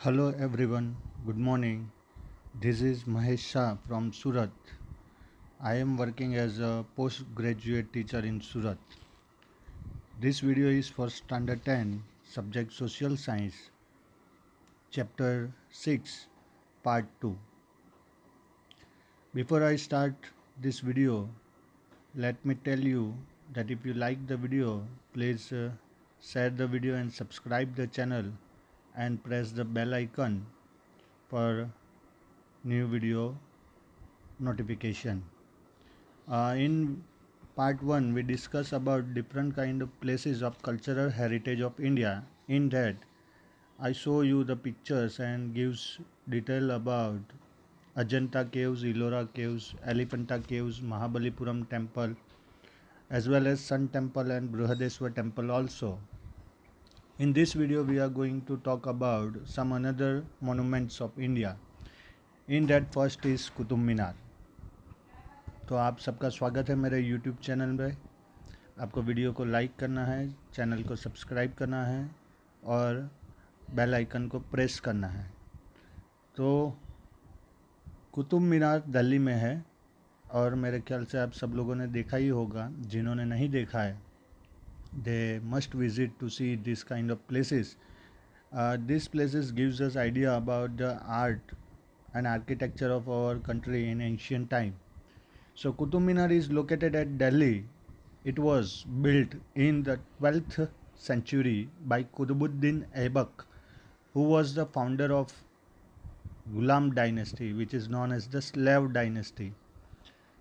Hello everyone, good morning. This is Mahesh Shah from Surat. I am working as a postgraduate teacher in Surat. This video is for Standard 10, subject Social Science, Chapter 6, Part 2. Before I start this video, let me tell you that if you like the video, please share the video and subscribe the channel and press the bell icon for new video notification. In part 1 we discuss about different kind of places of cultural heritage of India. In that I show you the pictures and gives detail about Ajanta caves, Ellora caves, Elephanta caves, Mahabalipuram temple, as well as Sun temple and Brihadeswar temple also. In this video we are going to talk about some another monuments of India. In that first is Qutub Minar. तो आप सबका स्वागत है मेरे YouTube channel पे। आपको video को like करना है, चैनल को सब्सक्राइब करना है और बेल आइकन को प्रेस करना है। तो कुतुब मीनार दिल्ली में है और मेरे ख्याल से आप सब लोगों ने देखा ही होगा। जिन्होंने नहीं देखा है they must visit to see this kind of places. These places gives us idea about the art and architecture of our country in ancient time. So Qutub Minar is located at Delhi. It was built in the 12th century by Qutbuddin Aibak, who was the founder of Ghulam dynasty, which is known as the slave dynasty.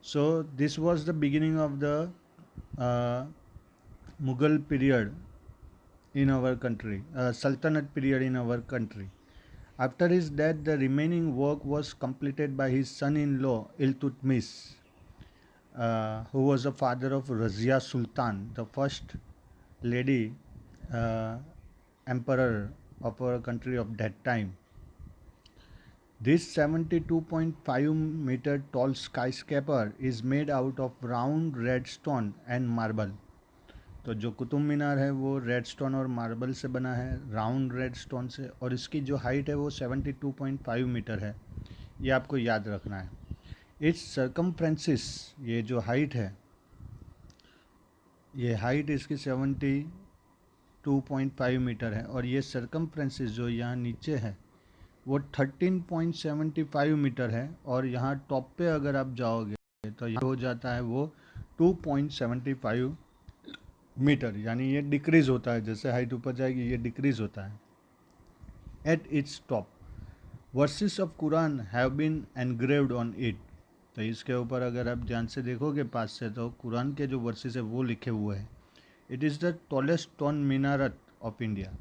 So this was the beginning of the uh, Mughal period in our country, Sultanate period in our country. After his death, the remaining work was completed by his son-in-law Iltutmish, who was the father of Razia Sultan, the first lady uh, emperor of our country of that time. This 72.5-meter tall skyscraper is made out of round red stone and marble. तो जो कुतुब मीनार है वो red stone और marble से बना है, round red stone से, और इसकी जो हाइट है वो 72.5 मीटर है. ये आपको याद रखना है. इट्स सर्कमफ्रेंसिस, ये जो हाइट है, ये हाइट इसकी 72.5 मीटर है और ये सर्कमफ्रेंसिस जो यहाँ नीचे है वो 13.75 मीटर है और यहाँ टॉप पे अगर आप जाओगे तो ये हो जाता है वो 2.75 मीटर, यानी ये डिक्रीज होता है. जैसे हाइट ऊपर जाएगी ये डिक्रीज होता है. At its top verses of Quran have been engraved on it. तो इसके ऊपर अगर आप ध्यान से देखोगे पास से तो कुरान के जो वर्सेस है वो लिखे हुए हैं. It is the tallest stone minaret of India.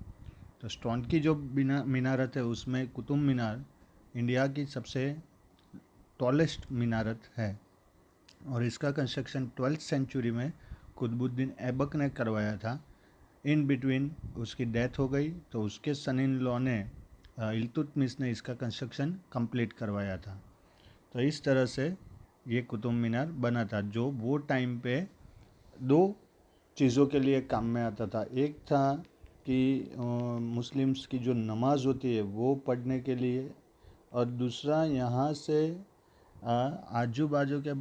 तो स्टोन की जो मीनारत है उसमें कुतुब मीनार इंडिया की सबसे टॉलेस्ट मीनारत है और इसका कंस्ट्रक्शन 12th सेंचुरी में कुतुबुद्दीन ऐबक ने करवाया था. इन बिटवीन उसकी डेथ हो गई तो उसके सन इन लॉ ने इल्तुतमिश ने इसका कंस्ट्रक्शन कंप्लीट करवाया था. तो इस तरह से ये कुतुब मीनार बना था जो वो टाइम पे दो चीज़ों के लिए काम में आता था. एक था कि मुस्लिम्स की जो नमाज होती है वो पढ़ने के लिए, और दूसरा यहाँ से आजू बाजू के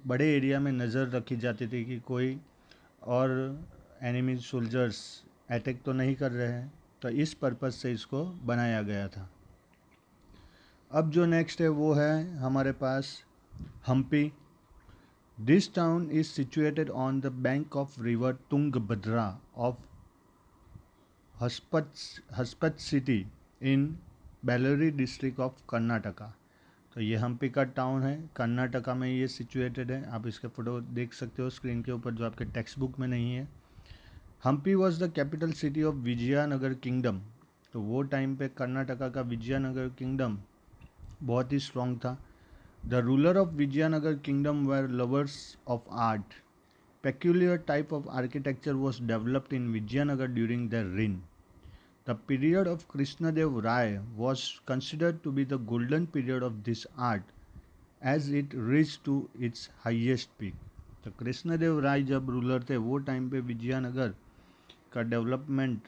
बड़े एरिया में नज़र रखी जाती थी कि कोई और एनिमी सोल्जर्स अटैक तो नहीं कर रहे हैं. तो इस पर्पज़ से इसको बनाया गया था. अब जो नेक्स्ट है वो है हमारे पास Hampi. This town is situated on the bank of river Tungabhadra of Hospet city in Bellary district of Karnataka. तो ये हम्पी का टाउन है, कर्नाटका में ये सिचुएटेड है. आप इसके फ़ोटो देख सकते हो स्क्रीन के ऊपर जो आपके टेक्स्ट बुक में नहीं है. Hampi was the capital city of Vijayanagar kingdom. तो वो टाइम पे कर्नाटका का विजयनगर किंगडम बहुत ही स्ट्रॉन्ग था. The ruler of Vijayanagar kingdom were lovers of art. Peculiar type of architecture was developed in Vijayanagar during the reign. The period of Krishnadev Rai was considered to be the golden period of this art as it reached to its highest peak. तो कृष्णदेव राय जब ruler थे वो time पे विजयनगर का development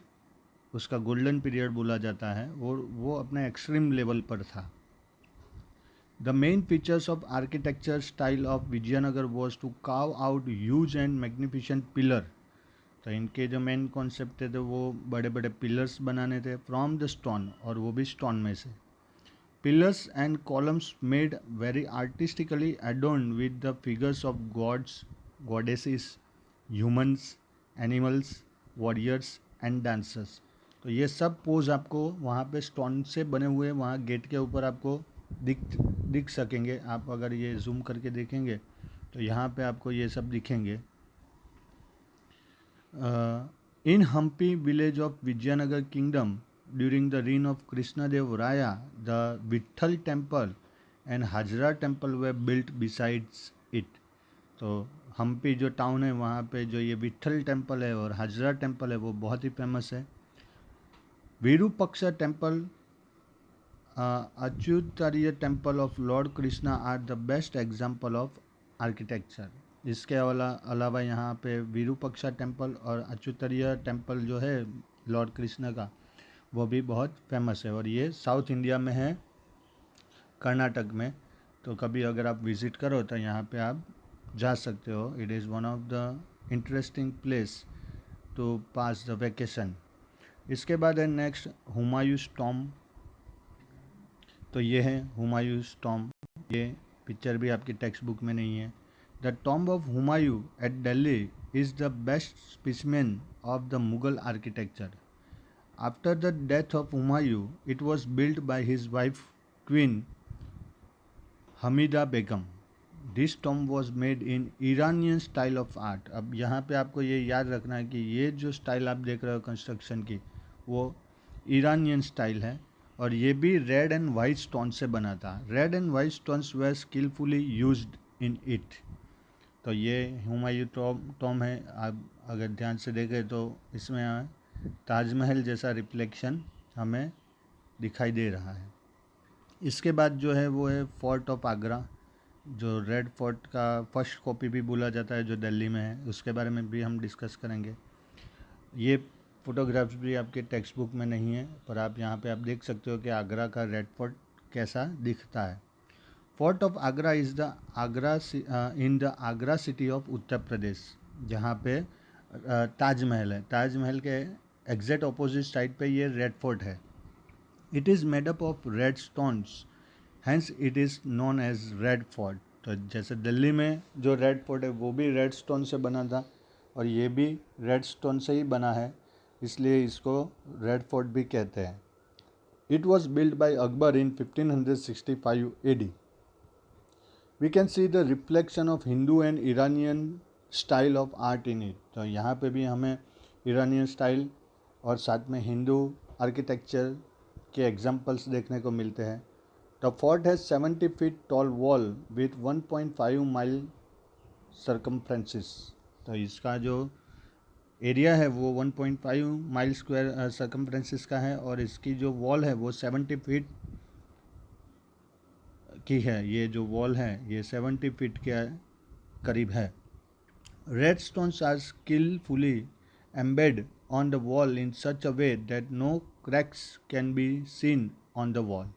उसका golden period बोला जाता है, वो अपने एक्सट्रीम लेवल पर था। The main features of architecture style of Vijayanagar was to carve out huge and magnificent pillar. तो इनके जो मेन कॉन्सेप्ट थे वो बड़े बड़े पिलर्स बनाने थे फ्रॉम द स्टोन, और वो भी स्टोन में से। Pillars and columns made very artistically adorn with the figures of gods, goddesses, humans, animals, warriors and dancers. तो ये सब पोज आपको वहाँ पे स्टोन से बने हुए वहाँ गेट के ऊपर आपको दिख सकेंगे। आप अगर ये जूम करके देखेंगे तो यहाँ पे आपको ये सब दिखेंगे। In Hampi village of Vijayanagar kingdom during the reign of Krishnadev Raya, the Vitthal temple and Hajra temple were built besides it. तो हम्पी जो टाउन है वहाँ पे जो ये विट्ठल टेम्पल है और हजरा टेम्पल है वो बहुत ही फेमस है। Virupaksha temple, Achyutaraya temple of lord Krishna are the best example of architecture. इसके अलावा यहाँ पे विरूपक्षा टेम्पल और अच्युतार्य टेम्पल जो है लॉर्ड कृष्ण का, वो भी बहुत फेमस है, और ये साउथ इंडिया में है, कर्नाटक में। तो कभी अगर आप विज़िट करो तो यहाँ पे आप जा सकते हो। It is one of the interesting place to pass the vacation. इसके बाद है नेक्स्ट हुमायूंस टॉम्ब। तो ये है हुमायूंस टॉम्ब, ये पिक्चर भी आपकी टेक्स्ट बुक में नहीं है। The tomb of Humayun at Delhi is the best specimen of the Mughal architecture. After the death of Humayun it was build by his wife queen Hamida Begum. This tomb was made in Iranian style of art. अब यहाँ पे आपको ये याद रखना है कि ये जो स्टाइल आप देख रहे हो कंस्ट्रक्शन की, वो ईरानियन स्टाइल है, और ये भी रेड एंड वाइट स्टोन से बना था। Red and white stones were skilfully used in it. तो ये हुमायूं टॉम्ब है। आप अगर ध्यान से देखें तो इसमें ताजमहल जैसा रिफ्लेक्शन हमें दिखाई दे रहा है। इसके बाद जो है वो है फोर्ट ऑफ आगरा, जो रेड फोर्ट का फर्स्ट कॉपी भी बोला जाता है, जो दिल्ली में है। उसके बारे में भी हम डिस्कस करेंगे। ये फ़ोटोग्राफ्स भी आपके टेक्स्ट बुक में नहीं है, पर आप यहाँ पे आप देख सकते हो कि आगरा का रेड फोर्ट कैसा दिखता है। Fort of Agra is the Agra in the Agra city of Uttar Pradesh, जहाँ पे ताजमहल है। ताजमहल के एग्जैक्ट अपोजिट साइड पे ये रेड फोर्ट है। It is made up of red stones, hence it is known as Red Fort. तो जैसे दिल्ली में जो रेड फोर्ट है वो भी रेड स्टोन से बना था, और ये भी रेड स्टोन से ही बना है, इसलिए इसको रेड फोर्ट भी कहते हैं। It was build by Akbar in 1565 AD। We can see the reflection of Hindu and Iranian style of art in it. तो यहाँ पे भी हमें इरानियन स्टाइल और साथ में हिंदू आर्किटेक्चर के एग्जाम्पल्स देखने को मिलते हैं। The fort has 70 feet tall wall with 1.5 mile circumference। तो इसका जो एरिया है वो 1.5 माइल स्क्वायर सर्कमफ्रेंसिस का है, और इसकी जो वॉल है वो 70 फीट की है। ये जो वॉल है ये 70 फीट के करीब है। Red stones are skilfully embed on the wall in such a way that no cracks can be seen on the wall.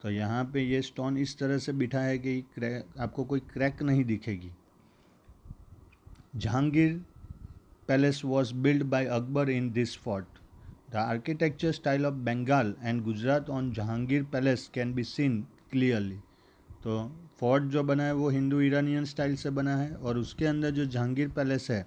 तो यहाँ पे ये स्टोन इस तरह से बिठा है कि आपको कोई क्रैक नहीं दिखेगी। Jahangir palace was build by Akbar in this fort. The architecture style of Bengal and Gujarat on Jahangir palace can be seen clearly. तो फोर्ट जो बना है वो हिंदू ईरानियन स्टाइल से बना है, और उसके अंदर जो जहांगीर पैलेस है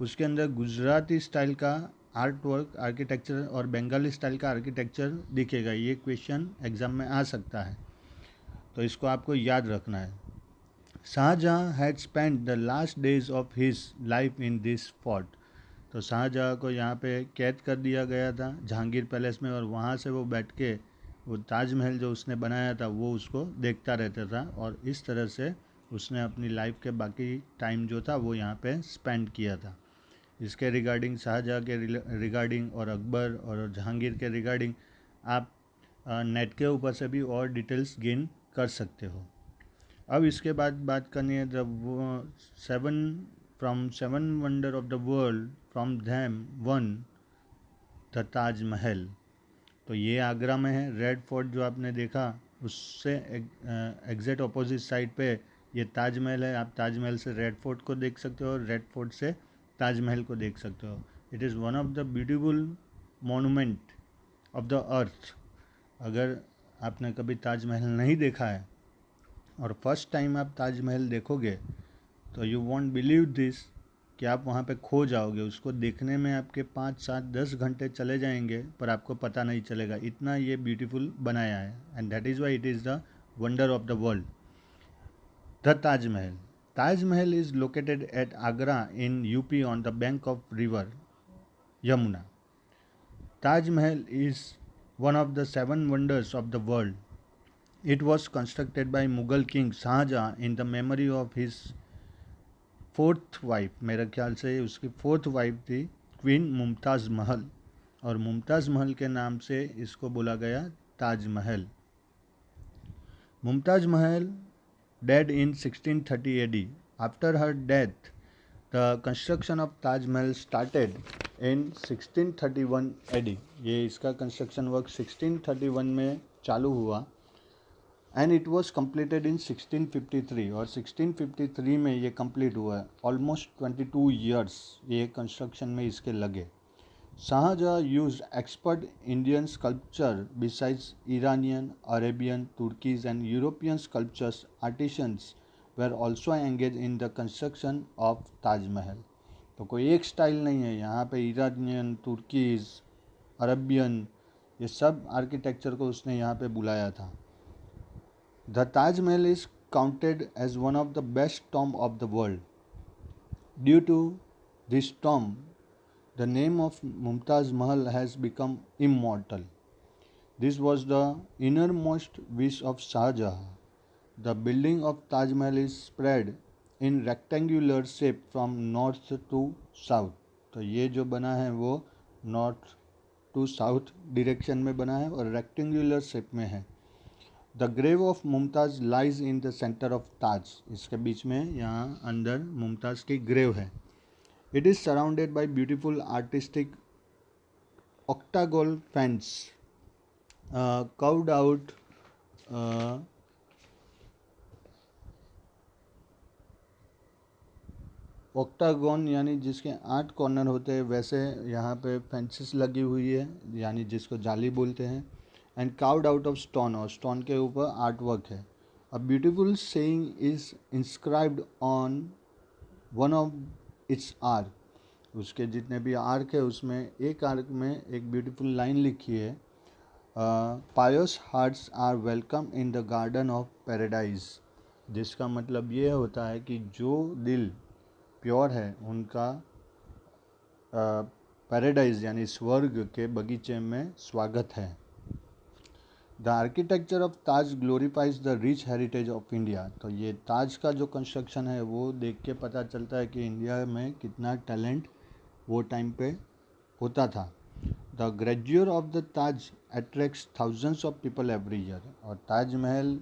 उसके अंदर गुजराती स्टाइल का आर्ट वर्क आर्किटेक्चर और बंगाली स्टाइल का आर्किटेक्चर दिखेगा। ये क्वेश्चन एग्जाम में आ सकता है, तो इसको आपको याद रखना है। Shahjahan had spend the last days of his life in this fort. तो शाहजहाँ को यहाँ पे कैद कर दिया गया था जहांगीर पैलेस में, और वहाँ से वो बैठ के वो ताजमहल जो उसने बनाया था वो उसको देखता रहता था, और इस तरह से उसने अपनी लाइफ के बाकी टाइम जो था वो यहाँ पे स्पेंड किया था। इसके रिगार्डिंग, शाहजहाँ के रिगार्डिंग और अकबर और जहांगीर के रिगार्डिंग आप नेट के ऊपर से भी और डिटेल्स गेन कर सकते हो। अब इसके बाद बात करनी है the seven wonder of the world, from them one the Taj Mahal. तो ये आगरा में है। रेड फोर्ट जो आपने देखा उससे एग्जैक्ट अपोजिट साइड पे ये ताजमहल है। आप ताजमहल से रेड फोर्ट को देख सकते हो और रेड फोर्ट से ताजमहल को देख सकते हो। It is one of the beautiful monument of the earth. अगर आपने कभी ताजमहल नहीं देखा है और फर्स्ट टाइम आप ताजमहल देखोगे तो यू वॉन्ट बिलीव दिस कि आप वहाँ पे खो जाओगे। उसको देखने में आपके 5, 7, 10 घंटे चले जाएंगे पर आपको पता नहीं चलेगा, इतना ये ब्यूटीफुल बनाया है। And that is why it is the wonder of the world. The Taj Mahal. Taj Mahal is located at Agra in UP on the bank of river Yamuna. Taj Mahal is one of the 7 wonders of the world. It was constructed by Mughal king Shah Jahan in the memory of his fourth wife, मेरे ख्याल से उसकी fourth wife थी queen Mumtaz महल, और मुमताज़ महल के नाम से इसको बोला गया ताजमहल। मुमताज़ महल dead in 1630 AD. After her death, the construction of Taj Mahal started in 1631 AD. ये इसका कंस्ट्रक्शन वर्क 1631 में चालू हुआ and it was completed in 1653, और 1653 में ये कंप्लीट हुआ है। ऑलमोस्ट 22 ईयर्स ये कंस्ट्रक्शन में इसके लगे। Shah Jahan use expert Indian sculpture besides Iranian, Arabian, Turkish and European sculptures artisans were also engage in the construction of Taj Mahal. तो कोई एक स्टाइल नहीं है यहाँ पे, ईरानियन, तुर्कीज, अरबियन, ये सब आर्किटेक्चर को उसने यहाँ पे बुलाया था। The Taj Mahal is counted as one of the best tomb of the world. Due to this tomb, the name of Mumtaz Mahal has become immortal. This was the innermost wish of Shah Jahan. The building of Taj Mahal is spread in rectangular shape from north to south. तो ये जो बना है वो north to south direction में बना है और रेक्टेंगुलर शेप में है। The grave of Mumtaz lies in the centre of Taj. इसके बीच में यहाँ अंदर मुमताज़ की ग्रेव है। It is surrounded by beautiful artistic octagonal fence carved out octagon यानी जिसके 8 कॉर्नर होते हैं, वैसे यहाँ पे फेंसेस लगी हुई है यानी जिसको जाली बोलते हैं। And carved out of stone, और स्टोन के ऊपर आर्ट वर्क है। A beautiful saying is inscribed on one of its arc. उसके जितने भी आर्क है उसमें एक आर्क में एक ब्यूटीफुल लाइन लिखी है, pious hearts are welcome in the garden of paradise. जिसका मतलब ये होता है कि जो दिल प्योर है उनका पैराडाइज यानी स्वर्ग के बगीचे में स्वागत है। The architecture of Taj glorifies the rich heritage of India. तो ये ताज का जो कंस्ट्रक्शन है वो देख के पता चलता है कि इंडिया में कितना टैलेंट वो टाइम पे होता था। The grandeur of the Taj attracts thousands of people every year. और ताजमहल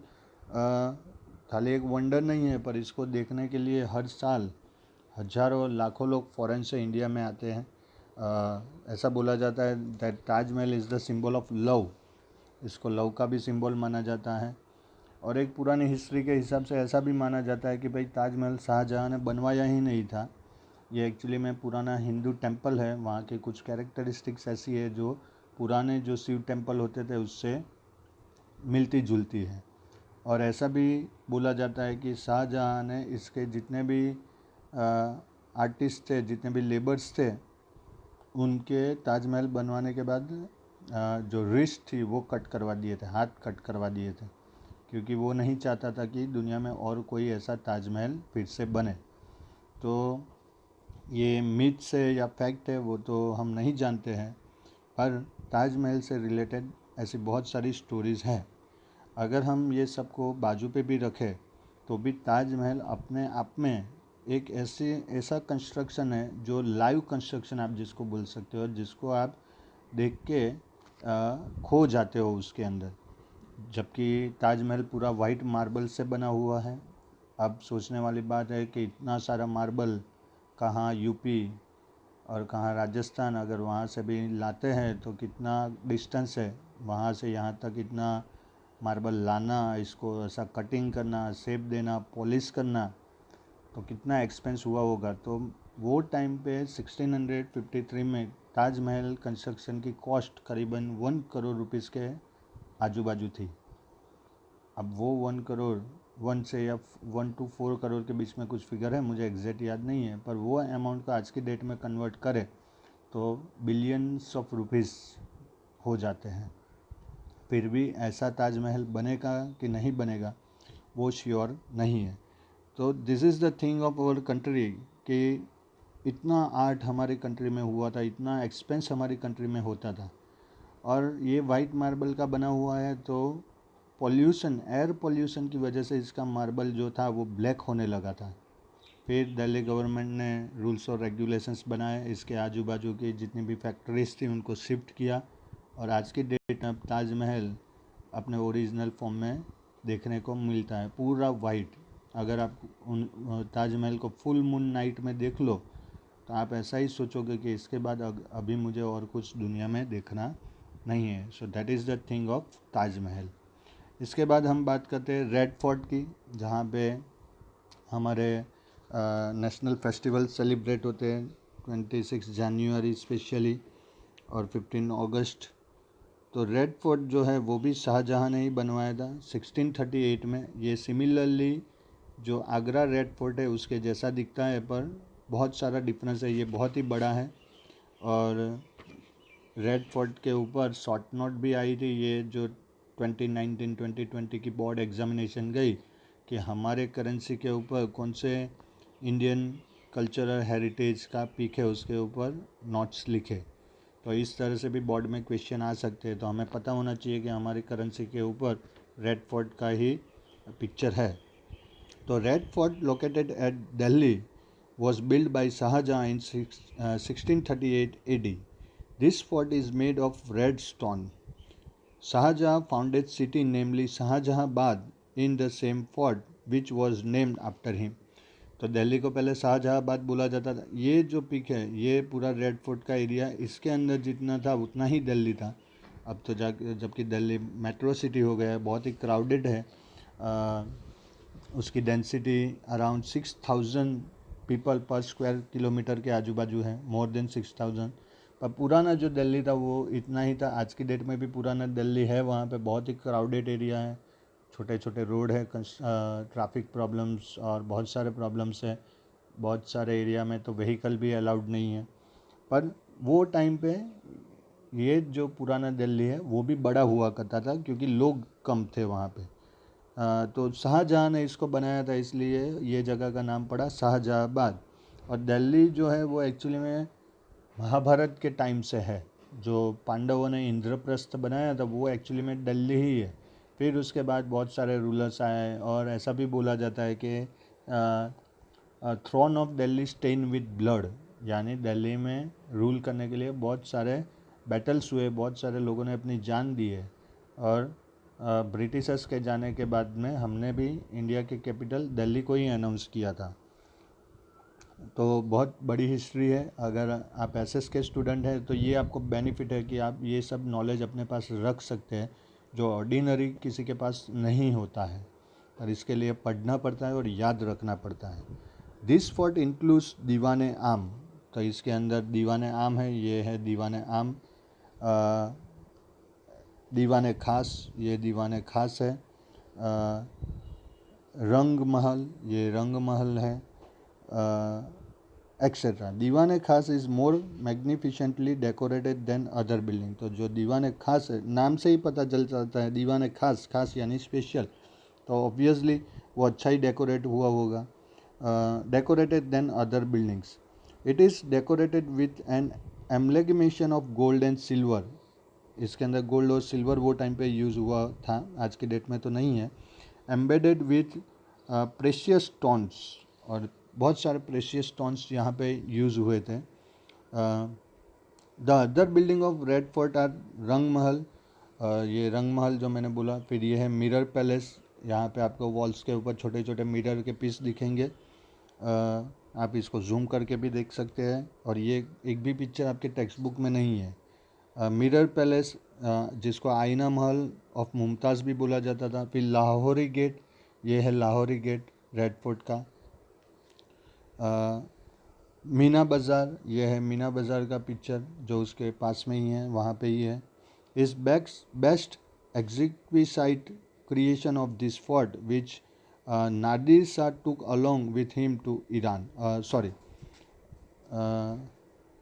खाली एक वंडर नहीं है, पर इसको देखने के लिए हर साल हजारों लाखों लोग फॉरेन से इंडिया में आते हैं। ऐसा बोला जाता है that Taj Mahal is the symbol of love. इसको लव का भी सिंबल माना जाता है। और एक पुरानी हिस्ट्री के हिसाब से ऐसा भी माना जाता है कि भाई ताजमहल शाहजहाँ ने बनवाया ही नहीं था। ये एक्चुअली में पुराना हिंदू टेम्पल है। वहाँ के कुछ कैरेक्टरिस्टिक्स ऐसी है जो पुराने जो शिव टेम्पल होते थे उससे मिलती जुलती है। और ऐसा भी बोला जाता है कि शाहजहाँ ने इसके जितने भी आर्टिस्ट थे, जितने भी लेबर्स थे, उनके ताजमहल बनवाने के बाद जो रिस्ट थी वो कट करवा दिए थे, हाथ कट करवा दिए थे, क्योंकि वो नहीं चाहता था कि दुनिया में और कोई ऐसा ताजमहल फिर से बने। तो ये मिथ से या फैक्ट है वो तो हम नहीं जानते हैं, पर ताजमहल से रिलेटेड ऐसी बहुत सारी स्टोरीज़ हैं। अगर हम ये सबको बाजू पे भी रखें तो भी ताजमहल अपने आप में एक ऐसा कंस्ट्रक्शन है जो लाइव कंस्ट्रक्शन आप जिसको बोल सकते हो, जिसको आप देख के खो जाते हो उसके अंदर। जबकि ताजमहल पूरा वाइट मार्बल से बना हुआ है। अब सोचने वाली बात है कि इतना सारा मार्बल कहाँ यूपी और कहाँ राजस्थान, अगर वहाँ से भी लाते हैं तो कितना डिस्टेंस है वहाँ से यहाँ तक, इतना मार्बल लाना, इसको ऐसा कटिंग करना, शेप देना, पॉलिश करना, तो कितना एक्सपेंस हुआ होगा। तो वो टाइम पे 1653 में ताजमहल कंस्ट्रक्शन की कॉस्ट करीबन 1 करोड़ रुपीस के आजू बाजू थी। अब वो 1 करोड़, 1 से या 1 to 4 करोड़ के बीच में कुछ फिगर है, मुझे एग्जैक्ट याद नहीं है, पर वो अमाउंट को आज की डेट में कन्वर्ट करें तो बिलियंस ऑफ रुपीस हो जाते हैं। फिर भी ऐसा ताजमहल बनेगा कि नहीं बनेगा वो श्योर नहीं है। तो this is the thing of our country कि इतना आर्ट हमारी कंट्री में हुआ था, इतना एक्सपेंस हमारी कंट्री में होता था। और ये वाइट मार्बल का बना हुआ है, तो पॉल्यूशन, एयर पॉल्यूशन की वजह से इसका मार्बल जो था वो ब्लैक होने लगा था। फिर दिल्ली गवर्नमेंट ने रूल्स और रेगुलेशंस बनाए, इसके आजू बाजू की जितनी भी फैक्ट्रीज थी उनको शिफ्ट किया, और आज की डेट में ताजमहल अपने ओरिजिनल फॉर्म में देखने को मिलता है, पूरा वाइट। अगर आप उन ताजमहल को फुल मून नाइट में देख लो तो आप ऐसा ही सोचोगे कि इसके बाद अभी मुझे और कुछ दुनिया में देखना नहीं है। So that is the thing of Taj Mahal. इसके बाद हम बात करते हैं रेड फोर्ट की, जहाँ पे हमारे नेशनल फेस्टिवल सेलिब्रेट होते हैं 26 जनवरी स्पेशली, और 15 अगस्त। तो रेड फोर्ट जो है वो भी शाहजहाँ ने ही बनवाया था 1638 में। ये सिमिलरली जो आगरा रेड फोर्ट है उसके जैसा दिखता है, पर बहुत सारा डिफरेंस है, ये बहुत ही बड़ा है। और रेड फोर्ट के ऊपर शॉर्ट नोट भी आई थी, ये जो 2019-2020 की बोर्ड एग्जामिनेशन गई कि हमारे करेंसी के ऊपर कौन से इंडियन कल्चरल हेरिटेज का पिक है, उसके ऊपर नोट्स लिखे। तो इस तरह से भी बोर्ड में क्वेश्चन आ सकते हैं, तो हमें पता होना चाहिए कि हमारी करेंसी के ऊपर रेड फोर्ट का ही पिक्चर है। तो red fort located at Delhi was built by Shahjahan in 1638 AD. This fort is made of red stone. Shahjahan founded city namely Shahjahabad in the same fort which was named after him. तो दिल्ली को पहले शाहजहाँबाद बोला जाता था। ये जो pick है ये पूरा रेड फोर्ट का एरिया, इसके अंदर जितना था उतना ही दिल्ली था। अब तो जबकि दिल्ली मेट्रो सिटी हो गया है, बहुत ही क्राउडेड है। उसकी डेंसिटी अराउंड 6000 पीपल पर स्क्वायर किलोमीटर के आजू बाजू है, मोर देन 6000। पर पुराना जो दिल्ली था वो इतना ही था। आज की डेट में भी पुराना दिल्ली है, वहाँ पे बहुत ही क्राउडेड एरिया है, छोटे छोटे रोड है, ट्रैफिक प्रॉब्लम्स और बहुत सारे प्रॉब्लम्स है। बहुत सारे एरिया में तो व्हीकल भी अलाउड नहीं है। पर वो टाइम पे ये जो पुराना दिल्ली है वो भी बड़ा हुआ करता था क्योंकि लोग कम थे वहाँ पे। तो शाहजहाँ ने इसको बनाया था, इसलिए ये जगह का नाम पड़ा शाहजहाँबाद। और दिल्ली जो है वो एक्चुअली में महाभारत के टाइम से है। जो पांडवों ने इंद्रप्रस्थ बनाया था वो एक्चुअली में दिल्ली ही है। फिर उसके बाद बहुत सारे रूलर्स आए, और ऐसा भी बोला जाता है कि throne of Delhi stain with blood, यानी दिल्ली में रूल करने के लिए बहुत सारे बैटल्स हुए, बहुत सारे लोगों ने अपनी जान दी है। और ब्रिटिशर्स के जाने के बाद में हमने भी इंडिया के कैपिटल दिल्ली को ही अनाउंस किया था। तो बहुत बड़ी हिस्ट्री है। अगर आप एसएस के स्टूडेंट हैं तो ये आपको बेनिफिट है कि आप ये सब नॉलेज अपने पास रख सकते हैं, जो ऑर्डिनरी किसी के पास नहीं होता है, और इसके लिए पढ़ना पड़ता है और याद रखना पड़ता है। दिस फोर्ट इंक्लूड्स दीवाने आम। तो इसके अंदर दीवाने आम है, ये है दीवाने आम। दीवाने खास, ये दीवाने खास है। रंग महल, ये रंग महल है, etcetera. Diwane Khas is more magnificently decorated than other building. तो जो दीवाने खास है, नाम से ही पता चल जाता है दीवाने खास, खास यानी स्पेशल, तो ऑब्वियसली वो अच्छा ही डेकोरेट हुआ होगा। Decorated than other buildings. It is decorated with an amalgamation of gold and silver. इसके अंदर गोल्ड और सिल्वर वो टाइम पे यूज़ हुआ था, आज के डेट में तो नहीं है। एम्बेडेड विथ प्रेशियस स्टोन्स, और बहुत सारे प्रेशियस स्टोन्स यहाँ पे यूज़ हुए थे। The other building of Red Fort are Rang Mahal, ये रंग महल जो मैंने बोला। फिर ये है मिरर पैलेस, यहाँ पे आपको वॉल्स के ऊपर छोटे छोटे मिरर के पीस दिखेंगे। आप इसको जूम करके भी देख सकते हैं। और ये एक भी पिक्चर आपके टेक्स्ट बुक में नहीं है। मिरर पैलेस, जिसको आईना महल ऑफ मुमताज़ भी बोला जाता था। फिर लाहौरी गेट, ये है लाहौरी गेट रेड फोर्ट का। मीना बाज़ार, ये है मीना बाज़ार का पिक्चर जो उसके पास में ही है, वहाँ पे ही है। इस best exquisite creation of this fort which Nadir Shah took along with him to Iran.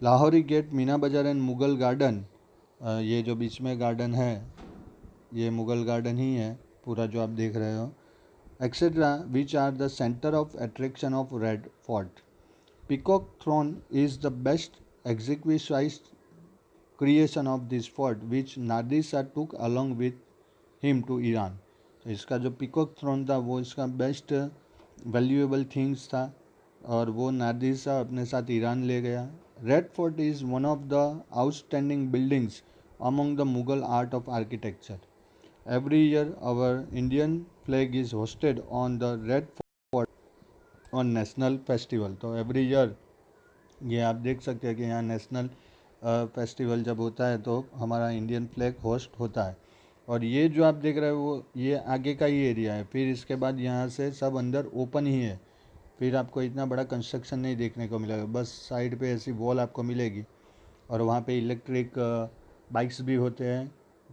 Lahori gate, Meena Bazaar and Mughal garden, ये जो बीच में गार्डन है ये मुग़ल गार्डन ही है पूरा जो आप देख रहे हो, etcetera, which are the centre of attraction of Red Fort. Peacock throne is the best exquisite creation of this fort which Nadir Shah took along with him to Iran। तो इसका जो पीकॉक थ्रोन था वो इसका best valuable things था और वो नादिर शाह अपने साथ ईरान ले गया। Red Fort is one of the outstanding buildings among the Mughal art of architecture. Every year our Indian flag is hosted on the Red Fort on national festival. तो every year ये आप देख सकते हैं कि यहाँ नेशनल फेस्टिवल जब होता है तो हमारा इंडियन फ्लैग होस्ट होता है। और ये जो आप देख रहे हो वो ये आगे का ही एरिया है। फिर इसके बाद यहाँ से सब अंदर ओपन ही है, फिर आपको इतना बड़ा कंस्ट्रक्शन नहीं देखने को मिलेगा, बस साइड पे ऐसी वॉल आपको मिलेगी। और वहाँ पे इलेक्ट्रिक बाइक्स भी होते हैं,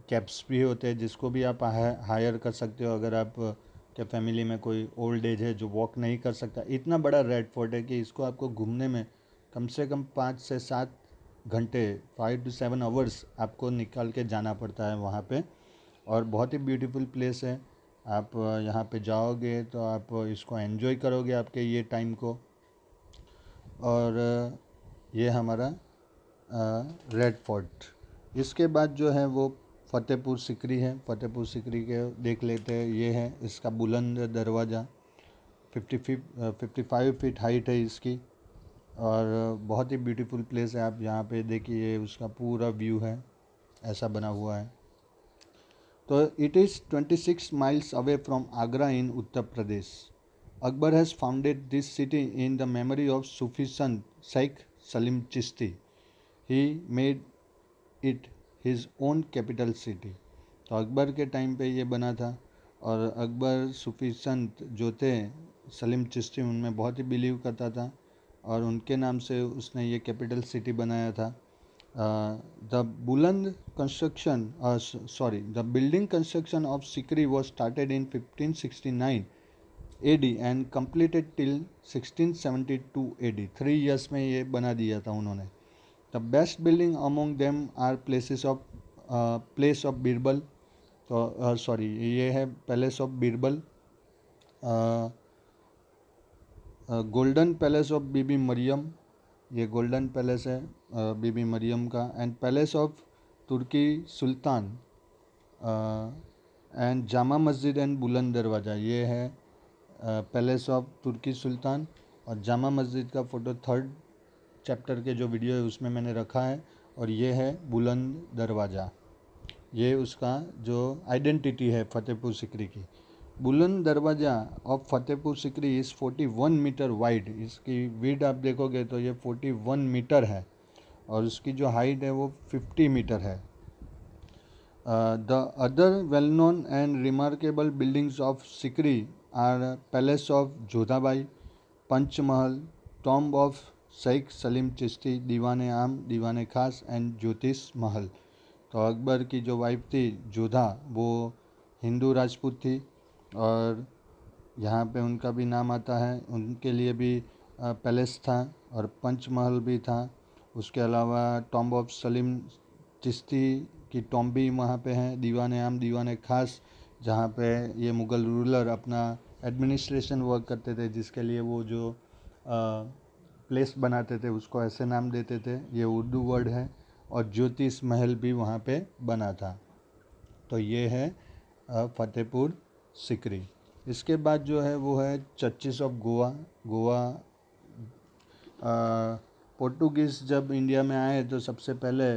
कैब्स भी होते हैं जिसको भी आप हायर कर सकते हो अगर आप क्या फैमिली में कोई ओल्ड एज है जो वॉक नहीं कर सकता। इतना बड़ा रेड फोर्ट है कि इसको आपको घूमने में कम से कम 5 से 7 घंटे, 5 to 7 आवर्स आपको निकाल के जाना पड़ता है वहाँ पे। और बहुत ही ब्यूटीफुल प्लेस है। आप यहाँ पे जाओगे तो आप इसको एंजॉय करोगे आपके ये टाइम को। और ये हमारा रेड फोर्ट। इसके बाद जो है वो फ़तेहपुर सिकरी है। फ़तेहपुर सिकरी के देख लेते हैं। ये है इसका बुलंद दरवाज़ा, 55 फीट हाइट है इसकी और बहुत ही ब्यूटीफुल प्लेस है। आप यहाँ पे देखिए उसका पूरा व्यू है, ऐसा बना हुआ है। तो it is 26 miles away from Agra in Uttar Pradesh. Akbar has founded this city in the memory of Sufi संत Sheikh Salim Chishti. He made it his own capital city. तो अकबर के टाइम पे ये बना था और अकबर सूफी संत जो थे सलीम चिश्ती उनमें बहुत ही बिलीव करता था और उनके नाम से उसने ये कैपिटल सिटी बनाया था। The building construction of Sikri was started in 1569 AD and completed till 1672 AD। 3 years में ये बना दिया था उन्होंने। The best building among them are place of Birbal. तो ये है palace of Birbal, golden palace of Bibi Mariam, ये गोल्डन पैलेस है बीबी मरियम का। And palace of Turki Sultan and Jama Masjid and बुलंद दरवाज़ा, ये है पैलेस ऑफ तुर्की सुल्तान। और जामा मस्जिद का फ़ोटो 3rd चैप्टर के जो वीडियो है उसमें मैंने रखा है। और ये है बुलंद दरवाज़ा, ये उसका जो आइडेंटिटी है फ़तेहपुर सिकरी की। Buland Darwaza of Fatehpur Sikri is 41 metre wide. इसकी विड आप देखोगे तो ये 41 मीटर है और उसकी जो हाइट है वो 50 मीटर है। The other well known and remarkable buildings of Sikri are palace of Jodhabai, Panchmahal, tomb of Sheikh Salim Chishti, Diwan Aam, Diwan खास एंड ज्योतिष महल। तो अकबर की जो वाइफ थी जोधा वो हिंदू राजपूत थी और यहाँ पे उनका भी नाम आता है, उनके लिए भी पैलेस था और पंचमहल भी था। उसके अलावा टॉम्ब ऑफ सलीम चिश्ती की टॉम्ब भी वहाँ पे है, दीवान आम, दीवान खास, जहाँ पे ये मुग़ल रूलर अपना एडमिनिस्ट्रेशन वर्क करते थे जिसके लिए वो जो प्लेस बनाते थे उसको ऐसे नाम देते थे, ये उर्दू वर्ड है। और ज्योतिष महल भी वहाँ पे बना था। तो ये है फ़तेहपुर सिकरी। इसके बाद जो है वो है churches of Goa. Goa Portuguese जब इंडिया में आए तो सबसे पहले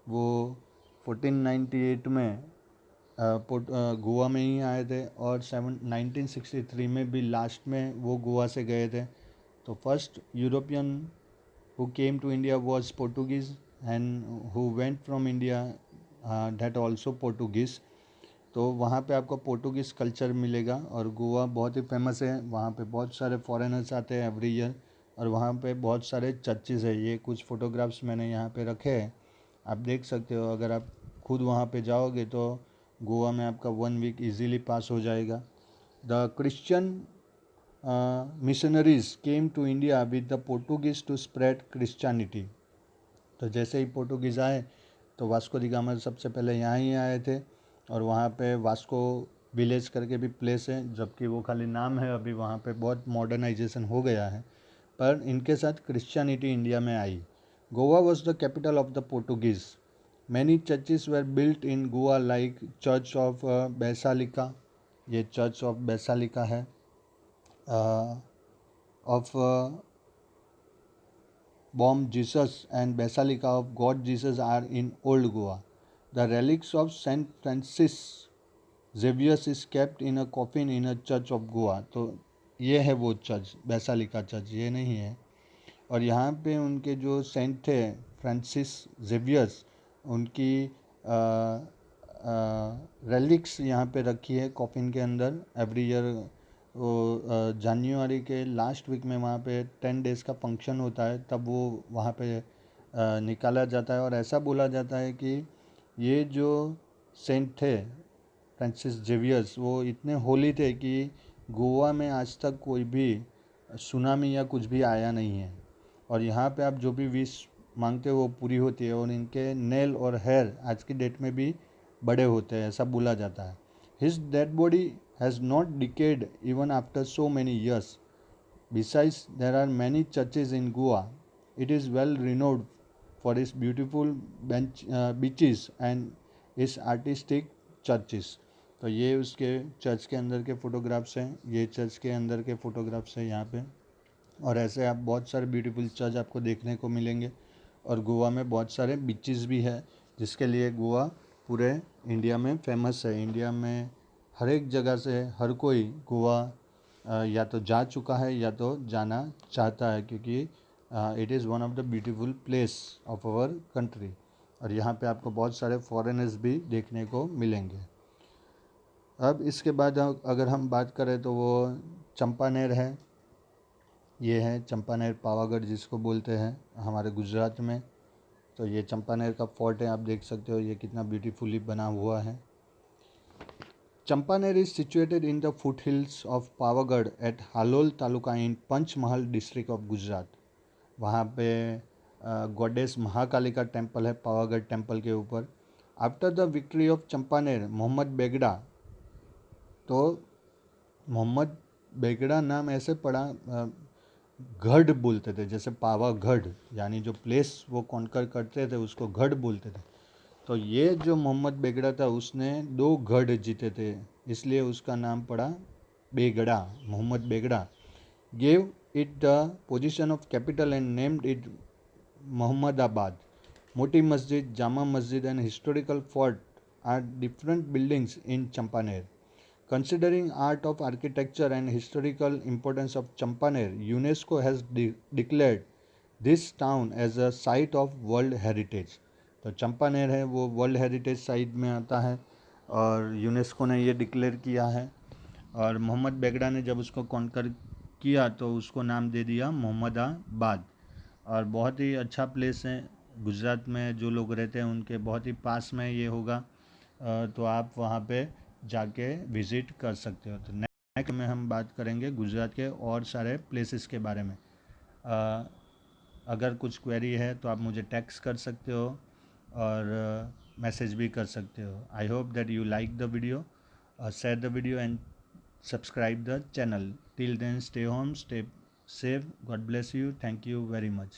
वो 1498 में गोवा में ही आए थे और 1963 में भी लास्ट में वो गोवा से गए थे। तो first European who came to India was Portuguese and who went from India that also Portuguese. तो वहाँ पे आपको पोर्टुगीज़ कल्चर मिलेगा और गोवा बहुत ही फेमस है, वहाँ पे बहुत सारे फॉरेनर्स आते हैं एवरी ईयर और वहाँ पे बहुत सारे चर्चेज़ है। ये कुछ फ़ोटोग्राफ्स मैंने यहाँ पे रखे हैं, आप देख सकते हो। अगर आप खुद वहाँ पे जाओगे तो गोवा में आपका 1 वीक इजीली पास हो जाएगा। The Christian missionaries came to India with the Portuguese to spread Christianity. तो जैसे ही पोर्टुगीज़ आए तो वास्को डी गामा सबसे पहले यहाँ ही आए थे और वहाँ पे वास्को विलेज करके भी प्लेस है, जबकि वो खाली नाम है, अभी वहाँ पे बहुत मॉडर्नाइजेशन हो गया है, पर इनके साथ क्रिश्चियनिटी इंडिया में आई। Goa was the capital of the Portuguese. Many churches were built in Goa like church of basilica, ये चर्च ऑफ बैसालिका है, of Bom Jesus and Basilica of God Jesus are in Old Goa. The relics of Saint Francis Xavier is kept in a coffin in a church of Goa. तो ये है वो church, बैसालिका church, ये नहीं है। और यहाँ पे उनके जो सेंट थे फ्रांसिस जेवियर्स, उनकी रेलिक्स यहाँ पे रखी है कॉफिन के अंदर। एवरी ईयर वो जनवरी के लास्ट वीक में वहाँ पे 10 डेज़ का फंक्शन होता है, तब वो वहाँ पे निकाला जाता है। और ऐसा बोला जाता है कि ये जो सेंट थे फ्रांसिस जेवियर्स, वो इतने होली थे कि गोवा में आज तक कोई भी सुनामी या कुछ भी आया नहीं है। और यहाँ पे आप जो भी विश मांगते हो वो पूरी होती है। और इनके नेल और हेयर आज की डेट में भी बड़े होते हैं, ऐसा बोला जाता है। His dead body has not decayed even after so many years. Besides there are many churches in Goa. It is well renowned for its beautiful beaches and its artistic churches. तो ये उसके चर्च के अंदर के फ़ोटोग्राफ्स हैं, ये church के अंदर के फ़ोटोग्राफ्स हैं यहाँ पे। और ऐसे आप बहुत सारे ब्यूटीफुल चर्च आपको देखने को मिलेंगे। और गोवा में बहुत सारे बीचेस भी है, जिसके लिए गोवा पूरे इंडिया में फेमस है। इंडिया में हर एक जगह से हर कोई गोवा या तो जा चुका है या तो जाना चाहता है, क्योंकि it is one of the beautiful place of our country. और यहाँ पे आपको बहुत सारे फॉरेनर्स भी देखने को मिलेंगे। अब इसके बाद अगर हम बात करें तो वो चंपानेर है। ये है चंपानेर पावागढ़ जिसको बोलते हैं हमारे गुजरात में। तो ये चंपानेर का फोर्ट है, आप देख सकते हो ये कितना ब्यूटीफुली बना हुआ है। Champaner is situated in the foot hills of Pavagadh at Halol taluka in Panchmahal district of Gujarat. वहाँ पे गॉडेस महाकाली का टेम्पल है पावागढ़ टेम्पल के ऊपर। After the victory of Champaner Mohammed Begada, तो मोहम्मद बेगड़ा नाम ऐसे पड़ा, गढ़ बोलते थे, जैसे पावागढ़ यानी जो प्लेस वो कॉन्कर करते थे उसको गढ़ बोलते थे। तो ये जो मोहम्मद बेगड़ा था उसने 2 गढ़ जीते थे, इसलिए उसका नाम पड़ा Begada, Mohammed Begada. Gave it the position of capital and named it Mohammedabad. Moti Masjid, Jama Masjid and historical fort are different buildings in Champaner. Considering art of architecture and historical importance of Champaner, UNESCO has declared this town as a site of World Heritage. तो चंपानेर है वो world heritage site में आता है और UNESCO ने ये declare किया है। और मोहम्मद बेगड़ा ने जब उसको कॉन्कर किया तो उसको नाम दे दिया मोहम्मदाबाद। और बहुत ही अच्छा प्लेस है, गुजरात में जो लोग रहते हैं उनके बहुत ही पास में ये होगा, तो आप वहाँ पे जाके विज़िट कर सकते हो। तो नेक्स्ट में हम बात करेंगे गुजरात के और सारे प्लेसेस के बारे में। अगर कुछ क्वेरी है तो आप मुझे टेक्स्ट कर सकते हो और मैसेज भी कर सकते हो। I hope that you like the video, share the video and subscribe the channel. Till then stay home, stay safe. God bless you. Thank you very much.